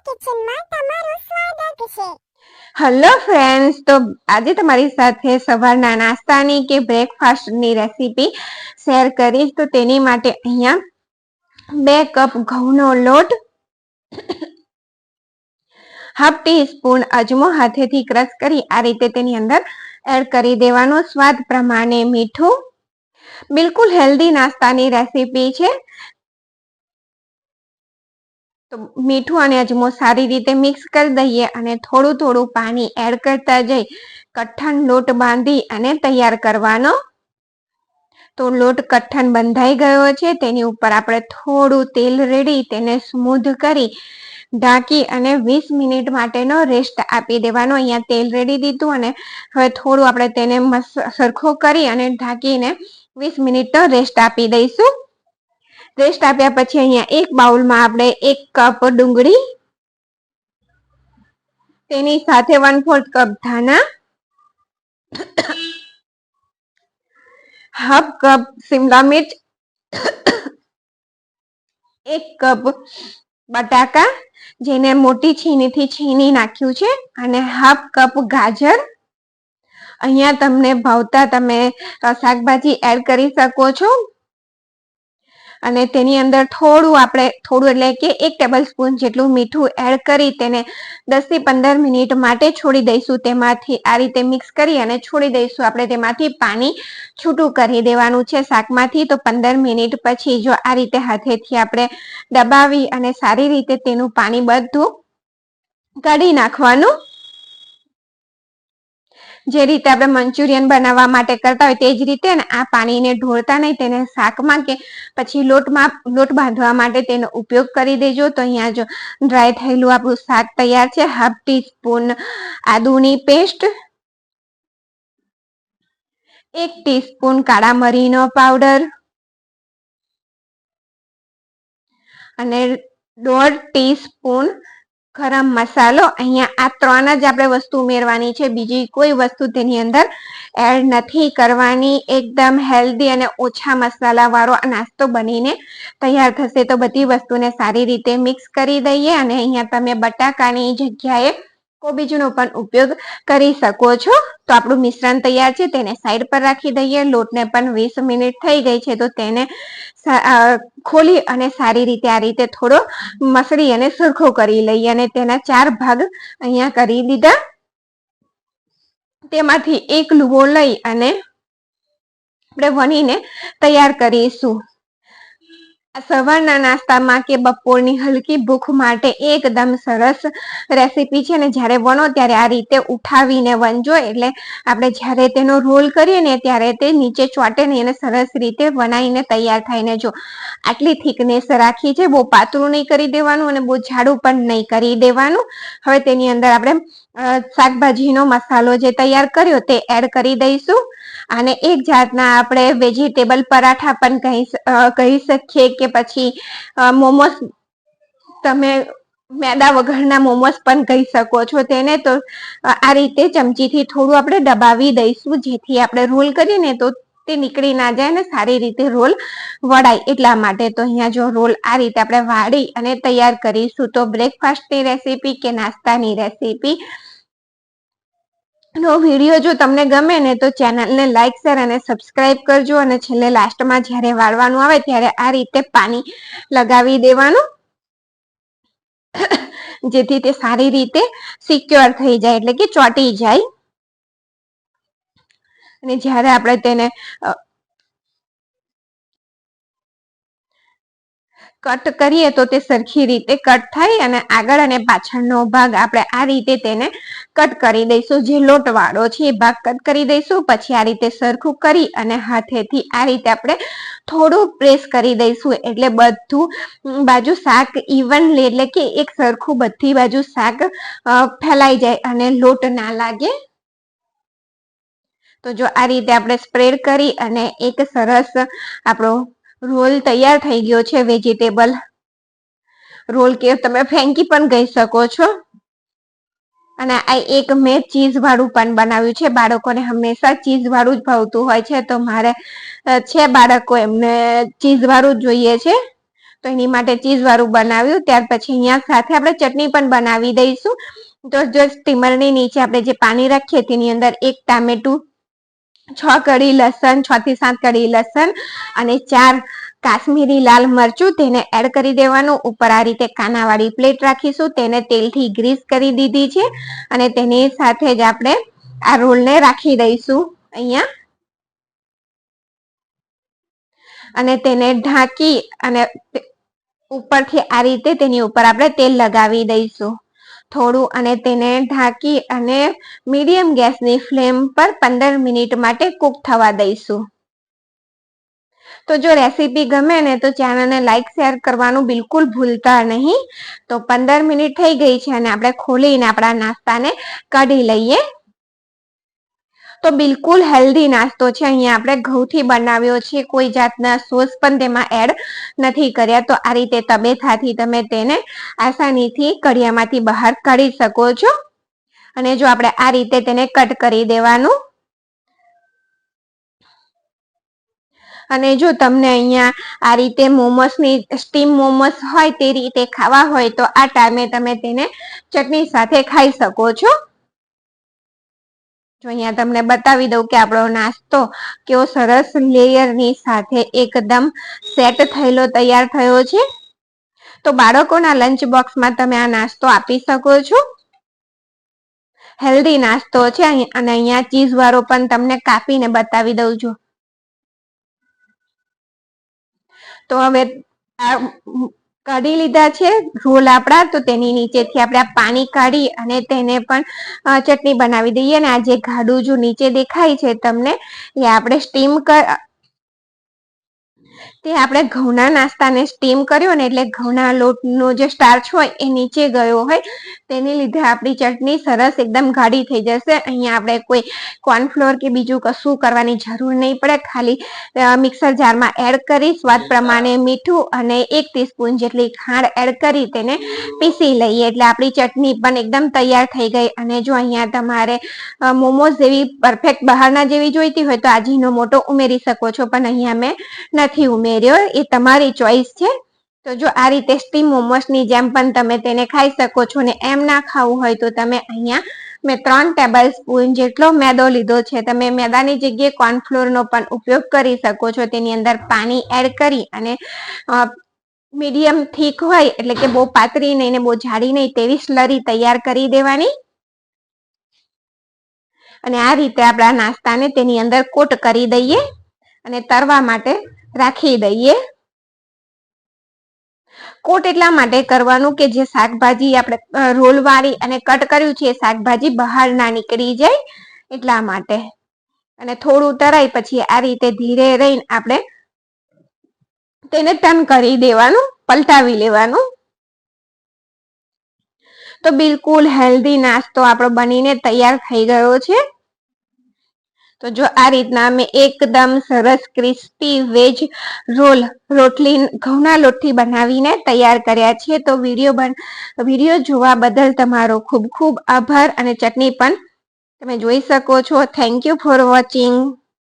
કિચનમાં તમારું સ્વાગત છે। હેલો ફ્રેન્ડ્સ, તો આજે તમારી સાથે સવારના નાસ્તાની કે બ્રેકફાસ્ટની રેસીપી શેર કરીશ। તો તેની માટે અહીંયા 2 કપ ઘઉંનો લોટ, હાફ ટીસ્પૂન અજમો હાથેથી ક્રશ કરી આ રીતે તેની અંદર એડ કરી દેવાનું। સ્વાદ પ્રમાણે મીઠું। બિલકુલ હેલ્ધી નાસ્તાની રેસીપી છે। તો મીઠું અને અજમો સારી રીતે મિક્સ કરી દઈએ અને થોડું થોડું પાણી એડ કરતા જઈ કઠણ લોટ બાંધી અને તૈયાર કરવાનો। તો લોટ કઠણ બંધાઈ ગયો છે, તેની ઉપર આપણે થોડું તેલ રેડી તેને સ્મૂધ કરી ઢાંકી અને 20 મિનિટ માટેનો રેસ્ટ આપી દેવાનો। અહીંયા તેલ રેડી દીધું અને હવે થોડું આપણે તેને સરખો કરી અને ઢાંકીને 20 મિનિટનો રેસ્ટ આપી દઈશું। રેસ્ટ આપ્યા પછી અહીંયા એક બાઉલમાં આપણે 1 કપ ડુંગળી, તેની સાથે 1/4 કપ ધાણા, હાફ કપ શિમલા મિર્ચ, 1 કપ બટાકા જેને મોટી છીણીથી છીણી નાખ્યું છે, અને હાફ કપ ગાજર। અહીંયા તમને ભાવતા તમે શાકભાજી એડ કરી શકો છો। અને તેની અંદર થોડું એટલે કે 1 ટેબલ સ્પૂન જેટલું મીઠું એડ કરી તેને 10 થી 15 મિનિટ માટે છોડી દઈશું। તેમાંથી આ રીતે મિક્સ કરી અને છોડી દઈશું। આપણે તેમાંથી પાણી છૂટું કરી દેવાનું છે શાકમાંથી। તો 15 મિનિટ પછી જો આ રીતે હાથેથી આપણે દબાવી અને સારી રીતે તેનું પાણી બધું કાઢી નાખવાનું। જે રીતે આપણે મંચુરિયન બનાવવા માટે કરતા હોય તે જ રીતે, ને આ પાણીને ઢોળતા નહીં, તેને શાકમાં કે પછી લોટ બાંધવા માટે તેનો ઉપયોગ કરી દેજો। તો અહીંયા જો ડ્રાય થયેલું આપણું શાક તૈયાર છે। હાફ ટીસ્પૂન આદુની પેસ્ટ, 1 ટીસ્પૂન કાળા મરીનો પાવડર અને 1/2 ટીસ્પૂન ગરમ મસાલો। અહીંયા આ 3 જ આપણે વસ્તુ ઉમેરવાની છે, બીજી કોઈ વસ્તુ તેની અંદર એડ નથી કરવાની। એકદમ હેલ્ધી અને ઓછા મસાલા વાળો નાસ્તો બનીને તૈયાર થશે। તો બધી વસ્તુને સારી રીતે મિક્સ કરી દઈએ અને અહીંયા તમે બટાકાની જગ્યાએ કોબીજનો પણ ઉપયોગ કરી શકો છો। તો આપણું મિશ્રણ તૈયાર છે, તેને સાઈડ પર રાખી દઈએ। લોટને પણ 20 મિનિટ થઈ ગઈ છે, તો તેને ખોલી અને સારી રીતે આ રીતે થોડો મસળી અને સરખો કરી લઈએ અને તેના 4 ભાગ અહીંયા કરી દીધા। તેમાંથી એક લુવો લઈ અને આપણે વણીને તૈયાર કરીશું। સવારના નાસ્તામાં કે બપોરની હલકી ભૂખ માટે એકદમ સરસ રેસીપી છે, ને જ્યારે વણો ત્યારે આ રીતે ઉઠાવીને વણજો, એટલે આપણે જ્યારે તેનો રોલ કરીએ ને ત્યારે તે નીચે ચોંટે નહીં અને સરસ રીતે વણાઈને તૈયાર થઈને જો આટલી થિકનેસ રાખી છે। બહુ પાતળું નહીં કરી દેવાનું અને બહુ જાડું પણ નહીં કરી દેવાનું। હવે તેની અંદર આપણે શાકભાજીનો મસાલો જે તૈયાર કર્યો તે એડ કરી દઈશું। અને એક જાતના આપણે વેજીટેબલ પરાઠા પણ કહી શકીએ કે પછી મોમોસ, તમે મેદા વગરના મોમોસ પણ કહી શકો છો તેને। તો આ રીતે ચમચીથી થોડું આપણે દબાવી દઈશું, જેથી આપણે રોલ કરીએ ને તો તે નીકળી ના જાય ને સારી રીતે રોલ વળાય એટલા માટે। તો અહીંયા જો રોલ આ રીતે આપણે વાળી અને તૈયાર કરીશું। તો બ્રેકફાસ્ટની રેસીપી કે નાસ્તાની રેસીપી નો વિડીયો જો તમને ગમે ને તો ચેનલને લાઈક, શેર અને સબસ્ક્રાઇબ કરજો। અને છેલ્લે લાસ્ટમાં જ્યારે વાળવાનું આવે ત્યારે આ રીતે પાણી લગાવી દેવાનું, જેથી તે સારી રીતે સિક્યોર થઈ જાય, એટલે કે ચોંટી જાય। અને જ્યારે આપણે તેને કટ કરીએ તો તે સરખી રીતે કટ થાય અને આગળ અને પાછળનો ભાગ આપણે આ રીતે તેને કટ કરી દઈશું। જે લોટ વાળો છે એ ભાગ કટ કરી દઈશું। પછી આ રીતે સરખું કરી અને હાથેથી આ રીતે આપણે થોડું પ્રેસ કરી દઈશું, એટલે બધું બાજુ શાક ઇવનલી, એટલે કે એક સરખું બધી બાજુ શાક ફેલાઈ જાય અને લોટ ના લાગે। તો જો આ રીતે આપણે સ્પ્રેડ કરી અને એક સરસ આપણો રોલ તૈયાર થઈ ગયો છે। વેજીટેબલ રોલ કે તમે ફેંકી પણ કહી શકો છો। અને આ એક મેં ચીઝ વાળું પણ બનાવ્યું છે। બાળકોને હંમેશા ચીઝ વાળું જ ભાવતું હોય છે, તો મારે છે બાળકો, એમને ચીઝ વાળું જ જોઈએ છે। તો એની માટે ચીઝ વાળું બનાવ્યું. ત્યાર પછી અહીંયા સાથે આપણે ચટણી પણ બનાવી દઈશું. તો જો સ્ટીમરની નીચે આપણે જે પાણી રાખીએ તેની અંદર 1 ટામેટું, 6 કળી લસણ, 6 થી 7 કળી લસણ અને 4 કાશ્મીરી લાલ મરચું તેને એડ કરી દેવાનું. ઉપર આ રીતે કાનાવાળી પ્લેટ રાખીશું, તેને તેલથી ગ્રીસ કરી દીધી છે અને તેની સાથે જ આપણે આ રોલને રાખી દઈશું અહીંયા અને તેને ઢાંકી અને ઉપરથી આ રીતે તેની ઉપર આપણે તેલ લગાવી દઈશું થોડું અને તેને ઢાંકી અને મીડિયમ ગેસની ફ્લેમ પર 15 મિનિટ માટે કૂક થવા દઈશું. તો જો રેસીપી ગમે ને તો ચેનલને લાઈક શેર કરવાનું બિલકુલ ભૂલતા નહીં. તો 15 મિનિટ થઈ ગઈ છે અને આપણે ખોલીને આપણા નાસ્તાને કાઢી લઈએ. તો બિલકુલ હેલ્ધી નાસ્તો છે. અહીંયા આપણે ઘઉંથી બનાવ્યો છે, કોઈ જાતના સોસ પણ તેમાં એડ નથી કર્યા. તો આ રીતે તબેથાથી તમે તેને આસાનીથી કઢિયામાંથી બહાર કાઢી શકો છો અને જો આપણે આ રીતે તેને કટ કરી દેવાનું. અને જો તમને અહીંયા આ રીતે મોમોસની સ્ટીમ મોમોસ હોય તે રીતે ખાવા હોય તો આ ટાઈમે તમે તેને ચટણી સાથે ખાઈ શકો છો. જો અહીંયા તમને બતાવી દઉં કે આપણો નાસ્તો કેવો સરસ લેયરની સાથે એકદમ સેટ થયેલો તૈયાર થયો છે. તો બાળકોના લંચ બોક્સમાં તમે આ નાસ્તો આપી શકો છો. હેલ્ધી નાસ્તો છે અને અહીંયા ચીઝ વાળો પણ તમને કાપીને બતાવી દઉં છું. તો હવે કાઢી લીધા છે રોલ આપણા. તો તેની નીચેથી આપણે પાણી કાઢી અને તેને પણ ચટણી બનાવી દઈએ. અને આ જે ગાડું જો નીચે દેખાય છે તમને એ આપણે તે આપણે ઘઉંના નાસ્તાને સ્ટીમ કર્યો ને એટલે ઘઉંના લોટનો જે સ્ટાર્ચ હોય એ નીચે ગયો હોય તેને લીધે આપણી ચટણી સરસ એકદમ ગાઢી થઈ જશે. અહીંયા આપણે કોઈ કોર્નફ્લોર કે બીજું કશું કરવાની જરૂર નહીં પડે. ખાલી મિક્સર જારમાં એડ કરી સ્વાદ પ્રમાણે મીઠું અને 1 ટીસ્પૂન જેટલી ખાંડ એડ કરી તેને પીસી લઈએ એટલે આપણી ચટણી પણ એકદમ તૈયાર થઈ ગઈ. અને જો અહીંયા તમારે મોમોઝ જેવી પરફેક્ટ બહારના જેવી જોઈતી હોય તો આજીનોમોટો ઉમેરી શકો છો, પણ અહીંયા મેં નથી ઉમેર્યો. એ તમારી ચોઈસ છે. તો જો આ રીતે સ્ટીમ મોમોસની જેમ પણ તમે તેને ખાઈ શકો છો ને એમ ના ખાવું હોય તો તમે અહીંયા મેં 3 ટેબલ સ્પૂન જેટલો મેદો લીધો છે. તમે મેદાની જગ્યાએ કોર્નફ્લોરનો પણ ઉપયોગ કરી શકો છો. તેની અંદર પાણી એડ કરી અને મીડિયમ થીક હોય એટલે કે બહુ પાતળી નહીં ને બહુ જાડી નહીં તેવી સ્લરી તૈયાર કરી દેવાની અને આ રીતે આપણા નાસ્તાને તેની અંદર કોટ કરી દઈએ અને તરવા માટે રાખી દઈએ. કોટ એટલા માટે કરવાનું કે જે શાકભાજી આપણે રોલ વાળી અને કટ કર્યું છે એ શાકભાજી બહાર ના નીકળી જાય એટલા માટે. અને થોડું તરાય પછી આ રીતે ધીરે રહીને આપણે તેને ટર્ન કરી દેવાનું, પલટાવી લેવાનું. તો બિલકુલ હેલ્ધી નાસ્તો આપણો બનીને તૈયાર થઈ ગયો છે. તો જો આ રીતના અમે એકદમ સરસ ક્રિસ્પી વેજ રોલ ઘઉંના લોટથી બનાવીને તૈયાર કર્યા છે. તો વિડીયો જોવા બદલ તમારો ખૂબ ખૂબ આભાર અને ચટણી પણ તમે જોઈ શકો છો. Thank you for watching.